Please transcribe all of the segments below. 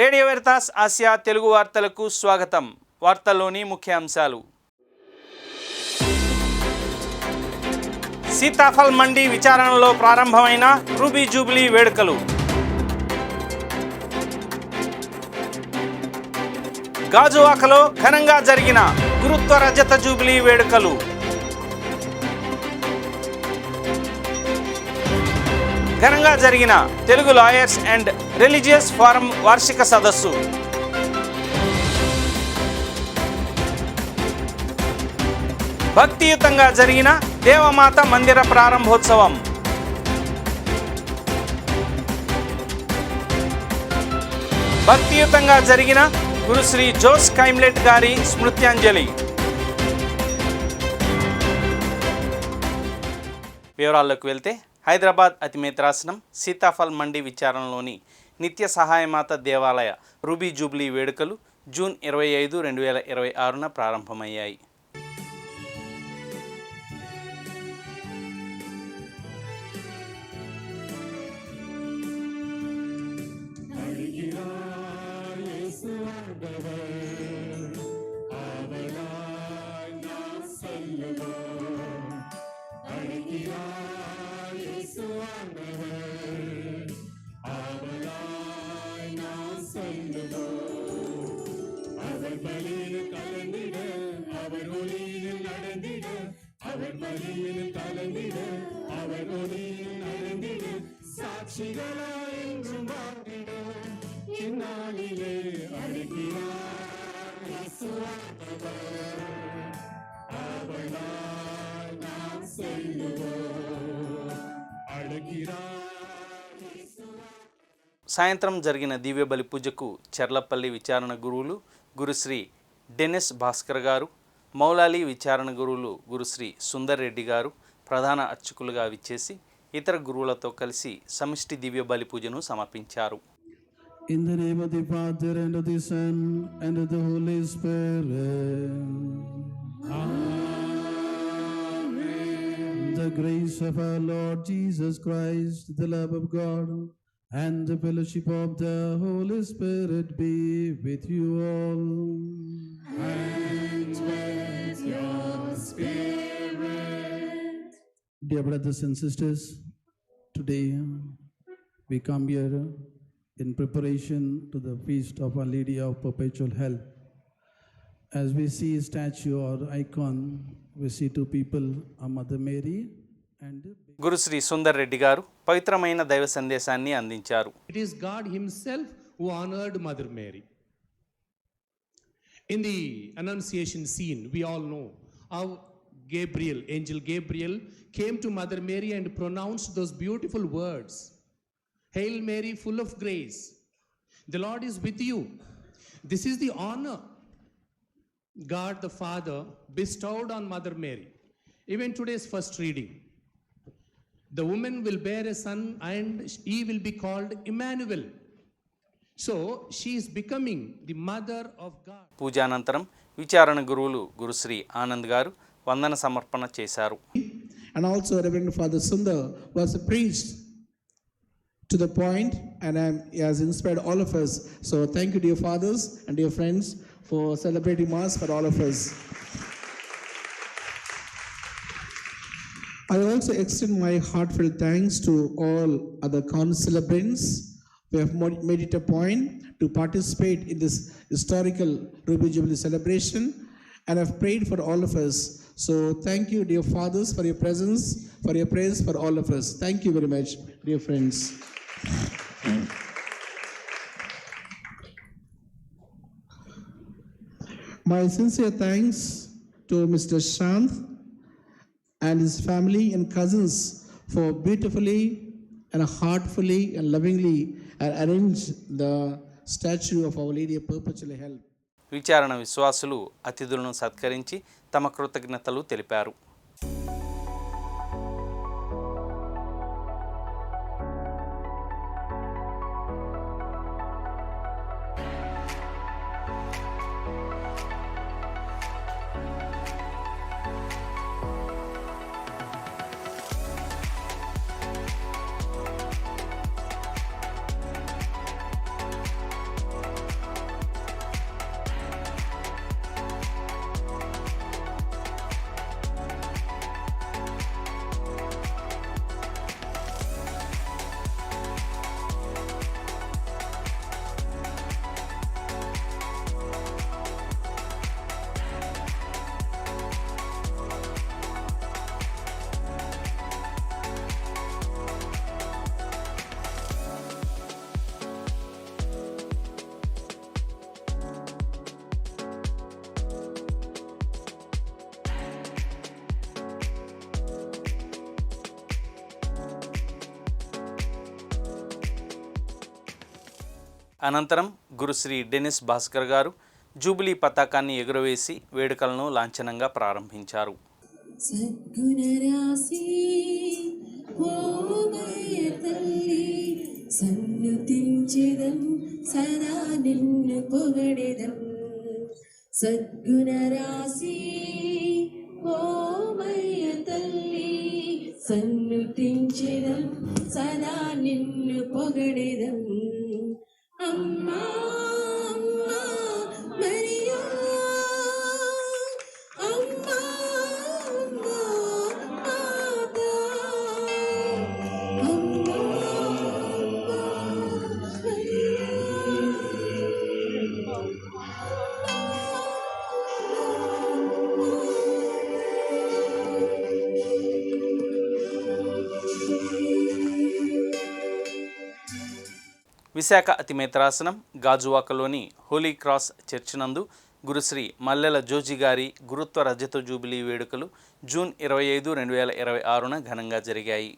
Radio Veritas Asia Telugu వార్తలకు స్వాగతం. వార్తల్లోని ముఖ్యాంశాలు. సీతాఫల్ మండి విచారణలో ప్రారంభమైన రూబీ జూబ్లీ వేడుకలు. గాజువాకలో ఘనంగా జరిగిన గురుత్వ రజత జూబ్లీ వేడుకలు. ఘనంగా జరిగిన Telugu lawyers and religious forum వార్షిక సదస్సు. భక్తియుతంగా జరిగిన దేవమాత మందిర ప్రారంభోత్సవం. భక్తియుతంగా జరిగిన గురుశ్రీ జోస్ కైమ్లెట్ గారి స్మృత్యాంజలి. వివరాల్లోకి వెళ్తే, హైదరాబాద్ అతిమేత్రాసనం సీతాఫల్ మండి విచారణలోని నిత్య సహాయమాత దేవాలయ రూబీ జూబ్లీ వేడుకలు జూన్ 25, 2026న ప్రారంభమయ్యాయి. సాయంత్రం జరిగిన దివ్యబలి పూజకు చెర్లపల్లి విచారణ గురువులు గురుశ్రీ డెనిస్ భాస్కర్ గారు, మౌలాలి విచారణ గురువులు గురుశ్రీ సుందర్ రెడ్డి గారు ప్రధాన అర్చకులుగా విచ్చేసి ఇతర గురువులతో కలిసి సమిష్టి దివ్య బలి పూజను సమర్పించారు. In the name of the Father and of the Son and of the Holy Spirit. Amen. The grace of our Lord Jesus Christ, the love of God, and the fellowship of the Holy Spirit be with you all. And with your spirit. Dear brothers and sisters, today we come here in preparation to the feast of Our Lady of Perpetual Health. As we see a statue or icon, we see two people, a Mother Mary and గురుశ్రీ Sundar Reddy గారు పవిత్రమైన దైవ సందేశాన్ని అందించారు. It is God himself who honored Mother Mary. In the Annunciation scene, we all know how Angel Gabriel came to Mother Mary and pronounced those beautiful words. Hail Mary, full of grace, the Lord is with you. This is the honor God the Father bestowed on Mother Mary. Even today's first reading, the woman will bear a son and he will be called Emmanuel. So she is becoming the mother of God. పూజానంతరం విచారణ గురువులు గురుశ్రీ ఆనంద్ గారు వందన సమర్పణ చేశారు. And also Reverend Father Sundar was a priest to the point, and he has inspired all of us. So thank you, dear fathers and dear friends, for celebrating Mass for all of us. I also extend my heartfelt thanks to all other concelebrants who have made it a point to participate in this historical Ruby Jubilee celebration and have prayed for all of us. So thank you, dear fathers, for your presence, for your prayers for all of us. Thank you very much, dear friends. My sincere thanks to Mr. Shant and his family and cousins for beautifully and heartfully and lovingly arranged the statue of Our Lady of Perpetual Health. విచారణ విశ్వాసులు అతిథులను సత్కరించి తమ కృతజ్ఞతలు తెలిపారు. అనంతరం గురుశ్రీ Denis Bhaskar గారు jubilee పతాకాన్ని ఎగురవేసి వేడుకలను లాంఛనంగా ప్రారంభించారు. సద్గుణరాశి ఓ మయ తల్లి, సన్నుతించెదం సదా నిన్ను పొగడెదం. సద్గుణరాశి ఓ మయ తల్లి, సన్నుతించెదం సదా నిన్ను పొగడెదం. అమ్మా అమ్మా మరియా, అమ్మా అమ్మా మాతా, అమ్మా విశాఖ అతిమేత్రాసనం గాజువాకలోని హోలీ క్రాస్ చర్చ్ నందు గురుశ్రీ మల్లెల జోజి గారి గురుత్వ రజత జూబిలీ వేడుకలు జూన్ 25, 2026న ఘనంగా జరిగాయి.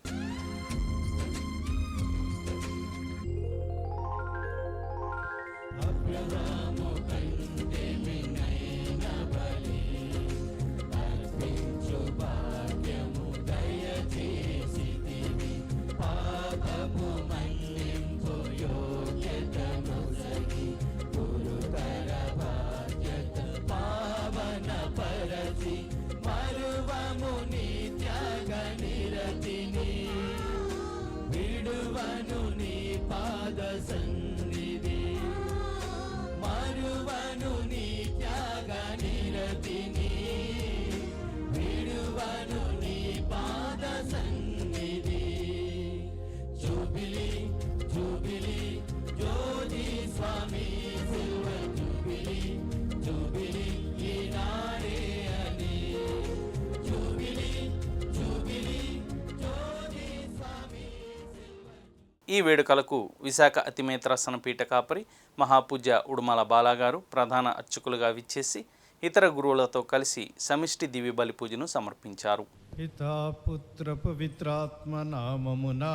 ఈ వేడుకలకు విశాఖ అతిమేత్రాసన పీఠ కాపరి మహాపూజ్య ఉడుమల బాలాగారు ప్రధాన అర్చకులుగా విచ్చేసి ఇతర గురువులతో కలిసి సమిష్టి దివ్య బలి పూజను సమర్పించారు. పితా పుత్ర పవిత్రాత్మ నామమునా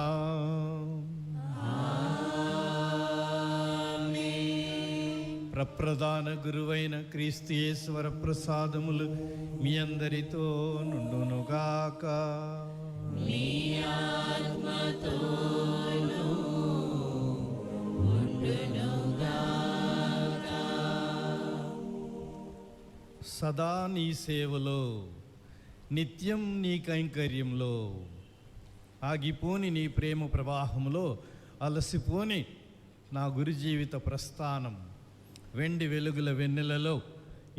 ప్రప్రధాన గురువైన క్రీస్తు యేసువర ప్రసాదములు మీ అందరితో నుండునుగాక. సదా నీ సేవలో, నిత్యం నీ కైంకర్యంలో, ఆగిపోని నీ ప్రేమ ప్రవాహంలో అలసిపోని నా గురు జీవిత ప్రస్థానం వెండి వెలుగుల వెన్నెలలో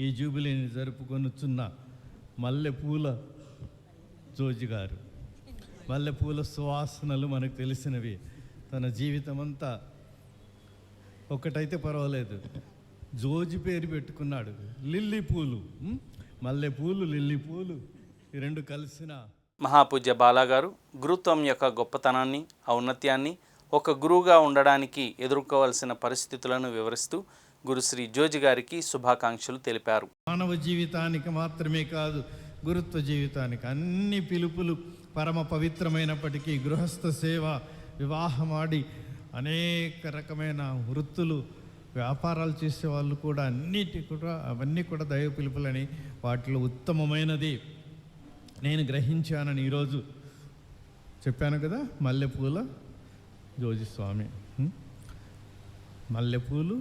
ఈ జూబిలీని జరుపుకొనుచున్న మల్లెపూల జోజి గారు. మల్లెపూల సువాసనలు మనకు తెలిసినవి. తన జీవితం అంతా ఒకటైతే పర్వాలేదు, జోజి పేరు పెట్టుకున్నాడు. లిల్లీ పూలు, మల్లెపూలు, లిల్లీ పూలు ఈ రెండు కలిసిన. మహాపూజ్య బాలాగారు గురుత్వం యొక్క గొప్పతనాన్ని, ఔన్నత్యాన్ని, ఒక గురువుగా ఉండడానికి ఎదుర్కోవాల్సిన పరిస్థితులను వివరిస్తూ గురుశ్రీ జోజి గారికి శుభాకాంక్షలు తెలిపారు. మానవ జీవితానికి మాత్రమే కాదు, గురుత్వ జీవితానికి అన్ని పిలుపులు పరమ పవిత్రమైనప్పటికీ గృహస్థ సేవ, వివాహమాడి అనేక రకమైన వృత్తులు, వ్యాపారాలు చేసే వాళ్ళు కూడా అవన్నీ కూడా దైవ పిలుపులని, వాటిలో ఉత్తమమైనది నేను గ్రహించానని ఈరోజు చెప్పాను కదా. మల్లెపూల జోజి స్వామి, మల్లెపూలు,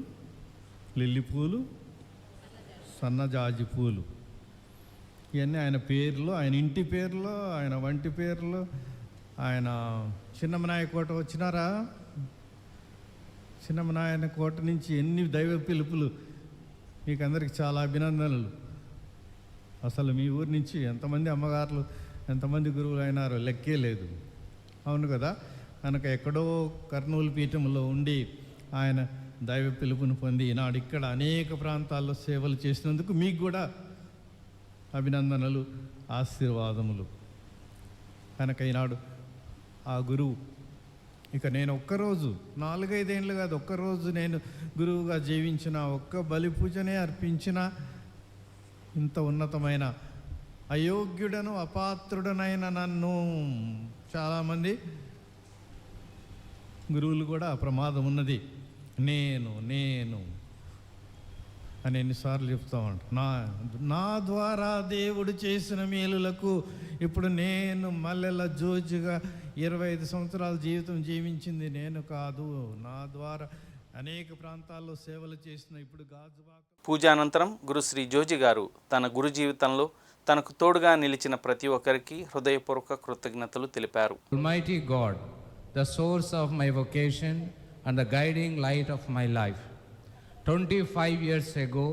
లిల్లీ పూలు, సన్నజాజి పూలు, ఇవన్నీ ఆయన పేర్లు, ఆయన ఇంటి పేర్లు, ఆయన వంటి పేర్లు. ఆయన చిన్నమనాయ కోట వచ్చినారా? చిన్నమనాయన కోట నుంచి ఎన్ని దైవ పిలుపులు! మీకు అందరికి చాలా అభినందనలు. అసలు మీ ఊరి నుంచి ఎంతమంది అమ్మగారులు, ఎంతమంది గురువులు అయినారో లెక్కే లేదు. అవును కదా. కనుక ఎక్కడో కర్నూలు పీఠంలో ఉండి ఆయన దైవ పిలుపును పొంది ఈనాడు ఇక్కడ అనేక ప్రాంతాల్లో సేవలు చేసినందుకు మీకు కూడా అభినందనలు, ఆశీర్వాదములు. కనుక ఈనాడు ఆ గురువు, ఇక నేను ఒక్కరోజు 4-5 ఏళ్ళు కాదు, ఒక్కరోజు నేను గురువుగా జీవించిన, ఒక్క బలి పూజనే అర్పించిన ఇంత ఉన్నతమైన అయోగ్యుడను అపాత్రుడనైన నన్ను చాలామంది గురువులు కూడా ప్రమాదం ఉన్నది. నేను నేను అని ఎన్నిసార్లు చెప్తా ఉంటా. నా ద్వారా దేవుడు చేసిన మేలులకు ఇప్పుడు నేను మల్లెల జోజుగా 25 సంవత్సరాల జీవితం జీవించింది నేను కాదు, నా ద్వారా అనేక ప్రాంతాల్లో సేవలు చేసిన ఇప్పుడు గాజువాక. పూజానంతరం గురుశ్రీ జోజి గారు తన గురు జీవితంలో తనకు తోడుగా నిలిచిన ప్రతి ఒక్కరికి హృదయపూర్వక కృతజ్ఞతలు తెలిపారు. Almighty God, the source of my vocation and the guiding light of my life. 25 years ago,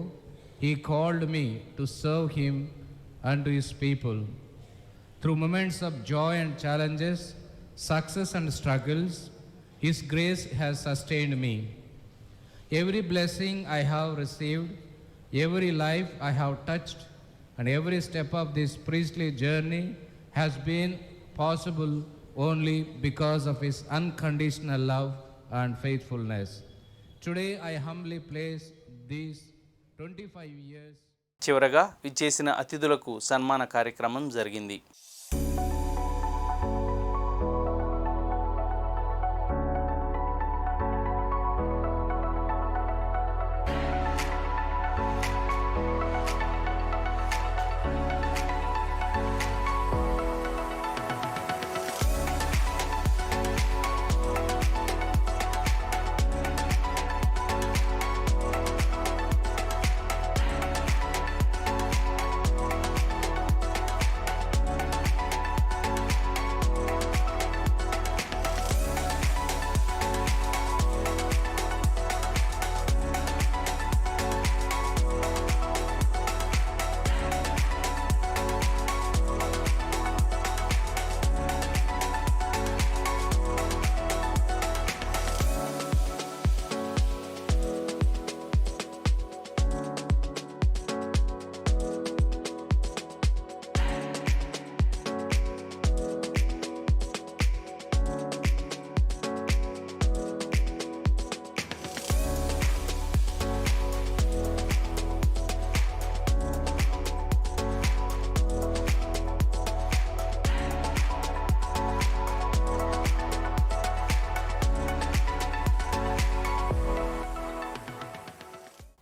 He called me to serve Him and to His people. Through moments of joy and challenges, success and struggles, His grace has sustained me. Every blessing I have received, every life I have touched, and every step of this priestly journey has been possible only because of His unconditional love and faithfulness. Today I humbly place these 25 years. చివరగా విచ్చేసిన అతిథులకు సన్మాన కార్యక్రమం జరిగింది.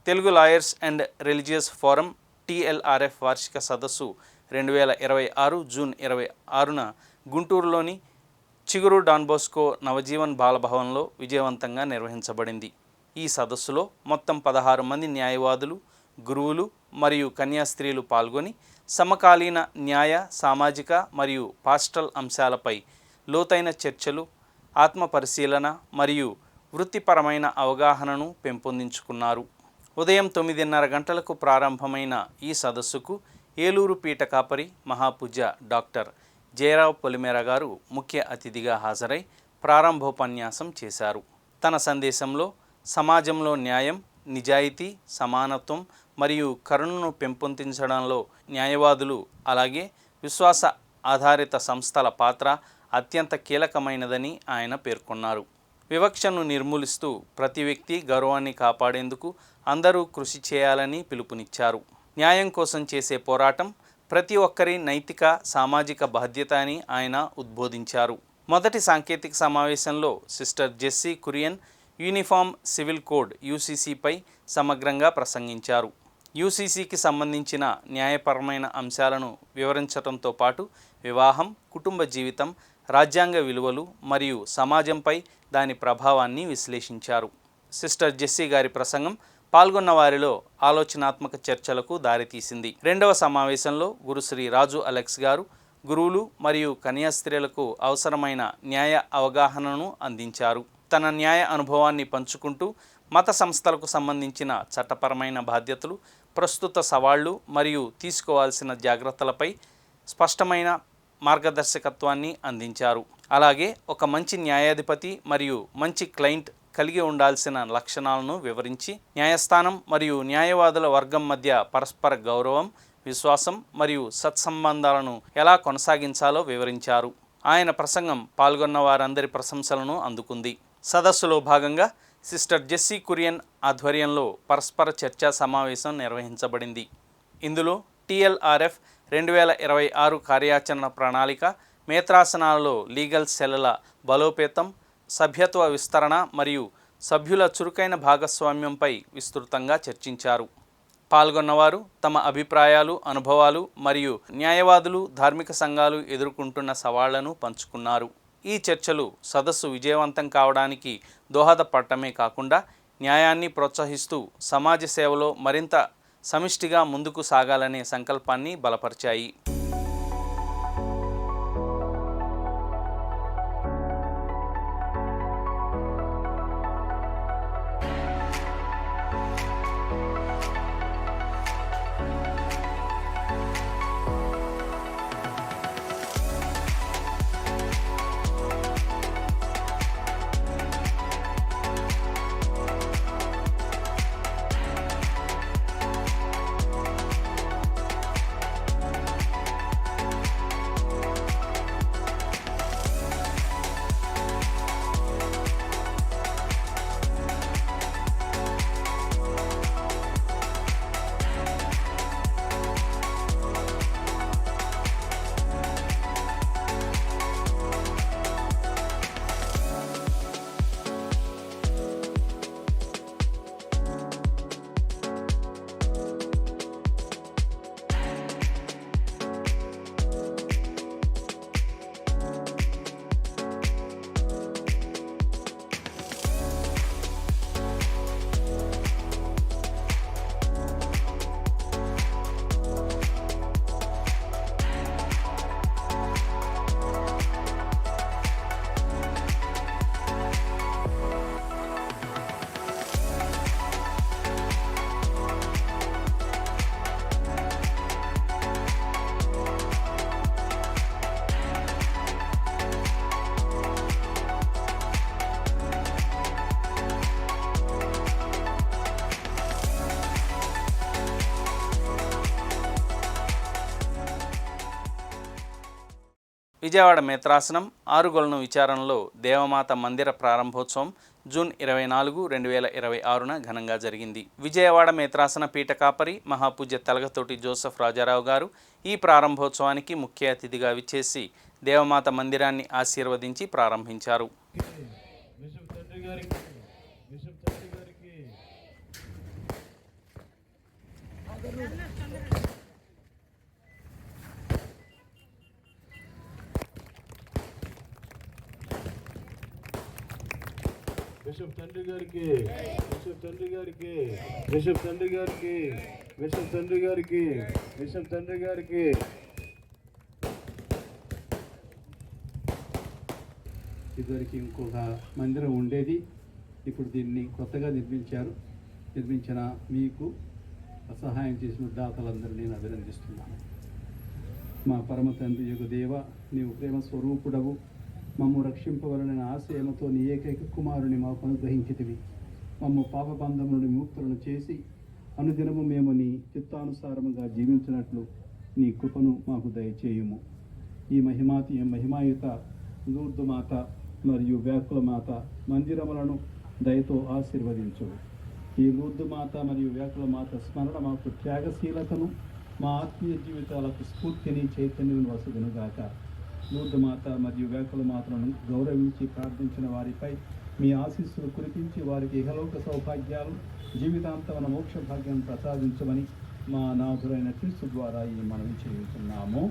Telugu lawyers and religious forum TLRF వార్షిక సదస్సు 2026 June 26న గుంటూరులోని చిగురు డాన్ బోస్కో నవజీవన్ బాలభవన్లో విజయవంతంగా నిర్వహించబడింది. ఈ సదస్సులో మొత్తం 16 మంది న్యాయవాదులు, గురువులు మరియు కన్యాస్త్రీలు పాల్గొని సమకాలీన న్యాయ, సామాజిక మరియు పాస్టల్ అంశాలపై లోతైన చర్చలు, ఆత్మ పరిశీలన మరియు వృత్తిపరమైన అవగాహనను పెంపొందించుకున్నారు. ఉదయం 9:30 గంటలకు ప్రారంభమైన ఈ సదస్సుకు ఏలూరు పీఠ కాపరి మహాపూజ్య డాక్టర్ జయరావు పొలిమేర గారు ముఖ్య అతిథిగా హాజరై ప్రారంభోపన్యాసం చేశారు. తన సందేశంలో సమాజంలో న్యాయం, నిజాయితీ, సమానత్వం మరియు కరుణను పెంపొందించడంలో న్యాయవాదులు అలాగే విశ్వాస ఆధారిత సంస్థల పాత్ర అత్యంత కీలకమైనదని ఆయన పేర్కొన్నారు. వివక్షను నిర్మూలిస్తూ ప్రతి వ్యక్తి గౌరవాన్ని కాపాడేందుకు అందరూ కృషి చేయాలని పిలుపునిచ్చారు. న్యాయం కోసం చేసే పోరాటం ప్రతి ఒక్కరి నైతిక, సామాజిక బాధ్యత అని ఆయన ఉద్బోధించారు. మొదటి సాంకేతిక సమావేశంలో sister Jessy Kurian uniform civil code UCCపై సమగ్రంగా ప్రసంగించారు. UCCకి సంబంధించిన న్యాయపరమైన అంశాలను వివరించడంతో పాటు వివాహం, కుటుంబ జీవితం, రాజ్యాంగ విలువలు మరియు సమాజంపై దాని ప్రభావాన్ని విశ్లేషించారు. సిస్టర్ జెస్సీ గారి ప్రసంగం పాల్గొన్న వారిలో ఆలోచనాత్మక చర్చలకు దారితీసింది. రెండవ సమావేశంలో గురుశ్రీ రాజు అలెక్స్ గారు గురువులు మరియు కన్యాస్త్రీలకు అవసరమైన న్యాయ అవగాహనను అందించారు. తన న్యాయ అనుభవాన్ని పంచుకుంటూ మత సంస్థలకు సంబంధించిన చట్టపరమైన బాధ్యతలు, ప్రస్తుత సవాళ్లు మరియు తీసుకోవాల్సిన జాగ్రత్తలపై స్పష్టమైన మార్గదర్శకత్వాన్ని అందించారు. అలాగే ఒక మంచి న్యాయాధిపతి మరియు మంచి క్లయింట్ కలిగి ఉండాల్సిన లక్షణాలను వివరించి న్యాయస్థానం మరియు న్యాయవాదుల వర్గం మధ్య పరస్పర గౌరవం, విశ్వాసం మరియు సత్సంబంధాలను ఎలా కొనసాగించాలో వివరించారు. ఆయన ప్రసంగం పాల్గొన్న వారందరి ప్రశంసలను అందుకుంది. సదస్సులో భాగంగా సిస్టర్ జెస్సీ కురియన్ ఆధ్వర్యంలో పరస్పర చర్చా సమావేశం నిర్వహించబడింది. ఇందులో TLRF 2026 కార్యాచరణ ప్రణాళిక, మేత్రాసనాలలో లీగల్ సెల్ల బలోపేతం, సభ్యత్వ విస్తరణ మరియు సభ్యుల చురుకైన భాగస్వామ్యంపై విస్తృతంగా చర్చించారు. పాల్గొన్నవారు తమ అభిప్రాయాలు, అనుభవాలు మరియు న్యాయవాదులు, ధార్మిక సంఘాలు ఎదుర్కొంటున్న సవాళ్లను పంచుకున్నారు. ఈ చర్చలు సదస్సు విజయవంతం కావడానికి దోహదపడటమే కాకుండా న్యాయాన్ని ప్రోత్సహిస్తూ సమాజ సేవలో మరింత సమిష్టిగా ముందుకు సాగాలనే సంకల్పాన్ని బలపరిచాయి. విజయవాడ మేత్రాసనం ఆరుగొలను విచారణలో దేవమాత మందిర ప్రారంభోత్సవం జూన్ 24, 2026న ఘనంగా జరిగింది. విజయవాడ మేత్రాసన పీఠ కాపరి మహాపూజ్య తలగతోటి జోసెఫ్ రాజారావు గారు ఈ ప్రారంభోత్సవానికి ముఖ్య అతిథిగా విచ్చేసి దేవమాత మందిరాన్ని ఆశీర్వదించి ప్రారంభించారు. బిషప్ తండ్రి గారికి, బిషప్ తండ్రి గారికి, బిషప్ తండ్రి గారికి, బిషప్ తండ్రి గారికి, బిషప్ తండ్రి గారికి. ఇదివరకు ఇంకొక మందిరం ఉండేది, ఇప్పుడు దీన్ని కొత్తగా నిర్మించిన మీకు సహాయం చేసిన దాతలందరూ నేను అభినందిస్తున్నాను. మా పరమ తండ్రి యొక్క దేవ, నీవు ప్రేమ స్వరూపుడవు, మమ్ము రక్షింపవలన ఆశయముతో నీ ఏకైక కుమారుని మాకు అనుగ్రహించితివి. మమ్ము పాపబంధము నుండి ముక్తులను చేసి అనుదినము మేము నీ చిత్తానుసారముగా జీవించినట్లు నీ కృపను మాకు దయచేయుము. ఈ మహిమాయుత లూర్దు మాత మరియు వ్యాకుల మాత మందిరములను దయతో ఆశీర్వదించు. ఈ లూర్దు మాత మరియు వ్యాకుల మాత స్మరణ మాకు త్యాగశీలతను, మా ఆత్మీయ జీవితాలకు స్ఫూర్తిని, చైతన్యం వసగునుగాక. లూర్దు మాత మరియు వ్యాకుల మాతలను గౌరవించి ప్రార్థించిన వారిపై మీ ఆశీస్సులు కురిపించి వారికి ఇహలోక సౌభాగ్యాలు, జీవితాంతమైన మోక్ష భాగ్యం ప్రసాదించమని మా నాథురైన క్రీస్తు ద్వారా ఈ మనవి చేయుచున్నాము.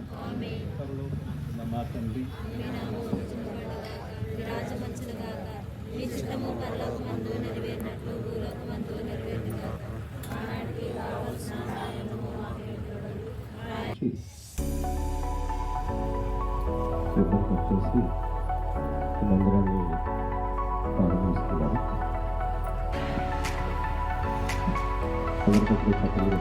పరలోకమందున్న మా తండ్రి, వచ్చేసి మందిరాన్ని ప్రారంభిస్తున్నారు. అందరికీ చెప్పలేదు.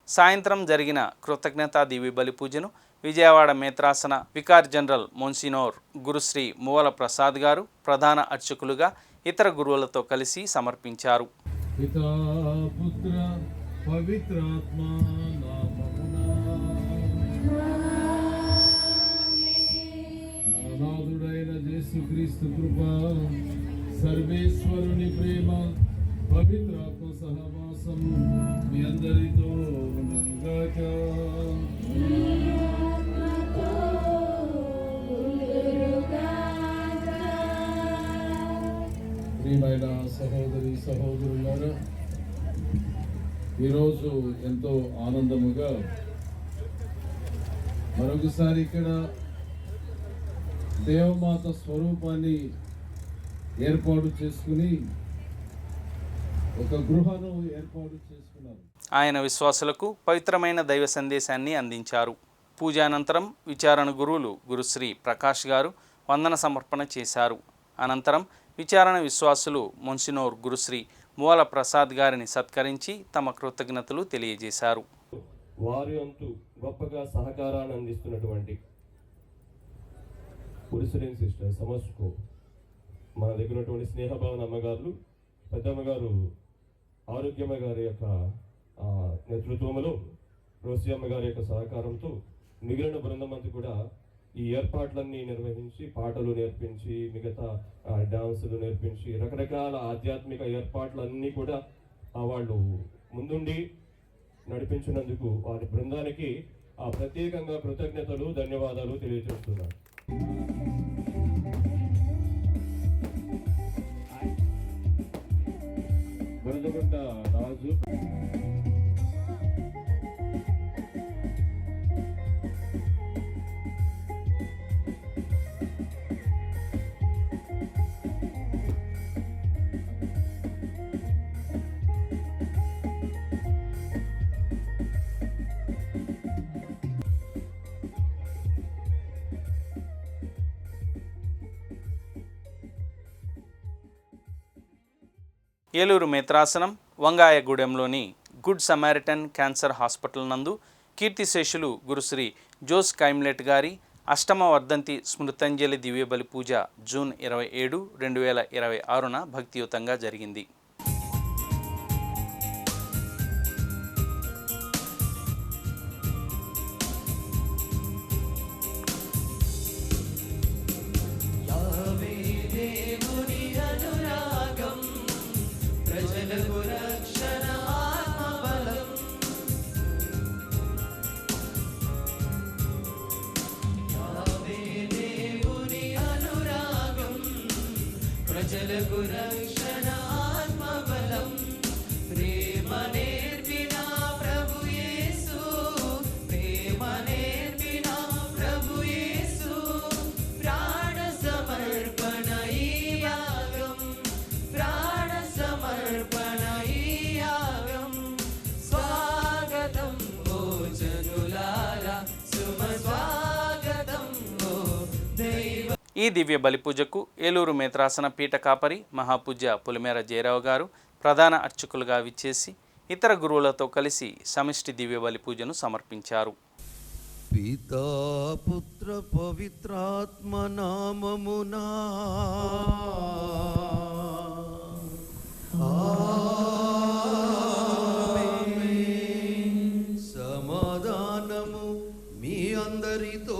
సాయంత్రం జరిగిన కృతజ్ఞతా దివ్య బలి పూజను విజయవాడ మేత్రాసన వికార్ జనరల్ మోన్సినోర్ గురుశ్రీ మువ్వల ప్రసాద్ గారు ప్రధాన అర్చకులుగా ఇతర గురువులతో కలిసి సమర్పించారు. పితా పుత్ర పవిత్రాత్మ నామమున అనాథుడైన యేసుక్రీస్తు కృప, సర్వేశ్వరుని ప్రేమ, పవిత్రాత్మ సహవాసం మీ అందరితో ఉండుగాక. ప్రియమైన సహోదరి సహోదరులారా, ఈరోజు ఎంతో ఆనందముగా మరొకసారి ఇక్కడ దేవమాత స్వరూపాన్ని ఏర్పాటు చేసుకుని ఒక గృహను ఏర్పాటు చేసుకున్నారు. ఆయన విశ్వాసులకు పవిత్రమైన దైవ సందేశాన్ని అందించారు. పూజానంతరం విచారణ గురువులు గురుశ్రీ ప్రకాష్ గారు వందన సమర్పణ చేశారు. అనంతరం విచారణ విశ్వాసులు మొన్సినోర్ గురుశ్రీ మువ్వల ప్రసాద్ గారిని సత్కరించి తమ కృతజ్ఞతలు తెలియజేశారు. వారి అంతు గొప్పగా సహకారాన్ని అందిస్తున్నటువంటి పురుషులేని సిస్టర్ సమస్కు మన దగ్గర ఉన్నటువంటి స్నేహభావన అమ్మగారు, పెద్దమ్మగారు ఆరోగ్యమ్మ గారి యొక్క నేతృత్వంలో, రోసి అమ్మ గారి యొక్క సహకారంతో మిగిలిన బృందం అంతా కూడా ఈ ఏర్పాట్లన్నీ నిర్వహించి, పాటలు నేర్పించి, మిగతా డాన్సులు నేర్పించి, రకరకాల ఆధ్యాత్మిక ఏర్పాట్లన్నీ కూడా వాళ్ళు ముందుండి నడిపించినందుకు వారి బృందానికి ప్రత్యేకంగా కృతజ్ఞతలు, ధన్యవాదాలు తెలియజేస్తున్నారు. బురదగుట్ట రాజు ఏలూరు మేత్రాసనం వంగాయగూడెంలోని గుడ్ సమారిటన్ క్యాన్సర్ హాస్పిటల్ నందు కీర్తిశేషులు గురుశ్రీ జోస్ కైమ్లెట్ గారి అష్టమ వర్ధంతి స్మృతంజలి దివ్యబలి పూజ జూన్ 27, 2026న భక్తియుతంగా జరిగింది. ఈ దివ్య బలి పూజకు ఏలూరు మేత్రాసన పీఠ కాపరి మహాపూజ్య పులిమేర జయరావు గారు ప్రధాన అర్చకులుగా విచ్చేసి ఇతర గురువులతో కలిసి సమిష్టి దివ్య బలి పూజను సమర్పించారు. పితా పుత్ర పవిత్రాత్మ నామమునా సమాధానము మీ అందరితో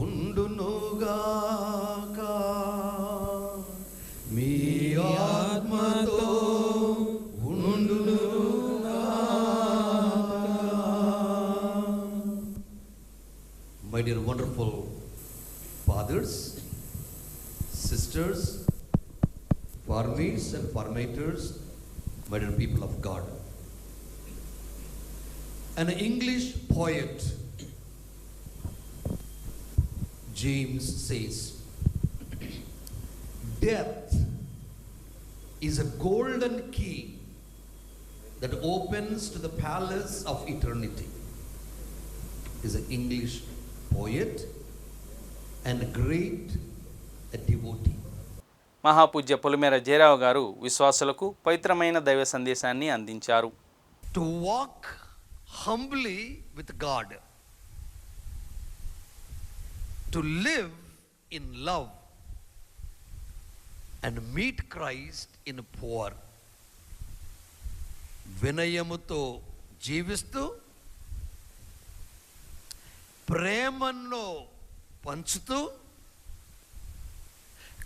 ఉండునుగాక, మీ ఆత్మతో My dear wonderful fathers, sisters, farmers and farmators, my dear people of God. An English poet, James says, death is a golden key that opens to the palace of eternity. Is an English poet and great a devotee. మహాపూజ్య Pulimera Jayarao గారు విశ్వాసులకు పవిత్రమైన దైవ సందేశాన్ని అందించారు. To walk humbly with God to live in love and meet Christ in poor. వినయముతో జీవిస్తూ ప్రేమను పంచుతూ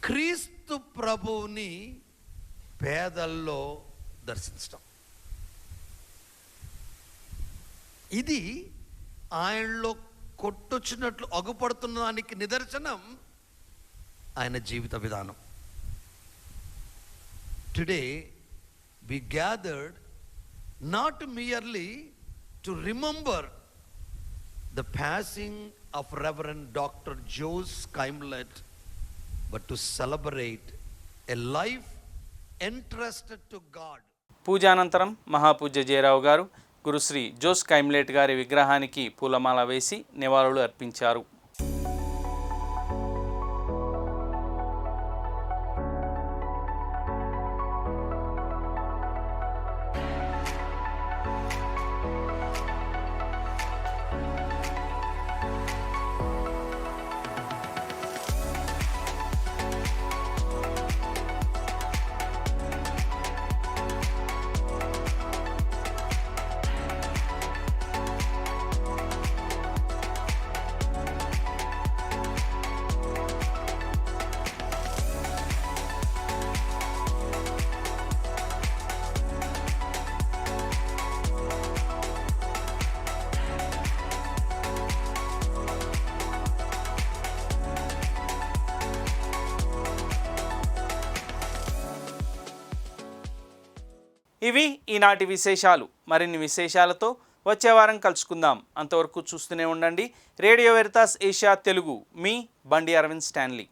క్రీస్తు ప్రభువుని పేదల్లో దర్శించడం. ఇది ఆయనలో కొట్టొచ్చినట్లు అగుపడుతున్న దానికి నిదర్శనం ఆయన జీవిత విధానం. Today we gathered not merely to remember the passing of Reverend Dr. Jose Skimlet, but to celebrate a life entrusted to God. పూజానంతరం మహాపూజ్య Jayarao గారు గురుశ్రీ జోస్ కైమ్లేట్ గారి విగ్రహానికి పూలమాల వేసి నివాళులు అర్పించారు. ఇవి ఈనాటి విశేషాలు. మరిన్ని విశేషాలతో వచ్చే వారం కలుసుకుందాం. అంతవరకు చూస్తూనే ఉండండి రేడియో వెరితాస్ ఏషియా తెలుగు. మీ బండి అరవింద్ స్టాన్లీ.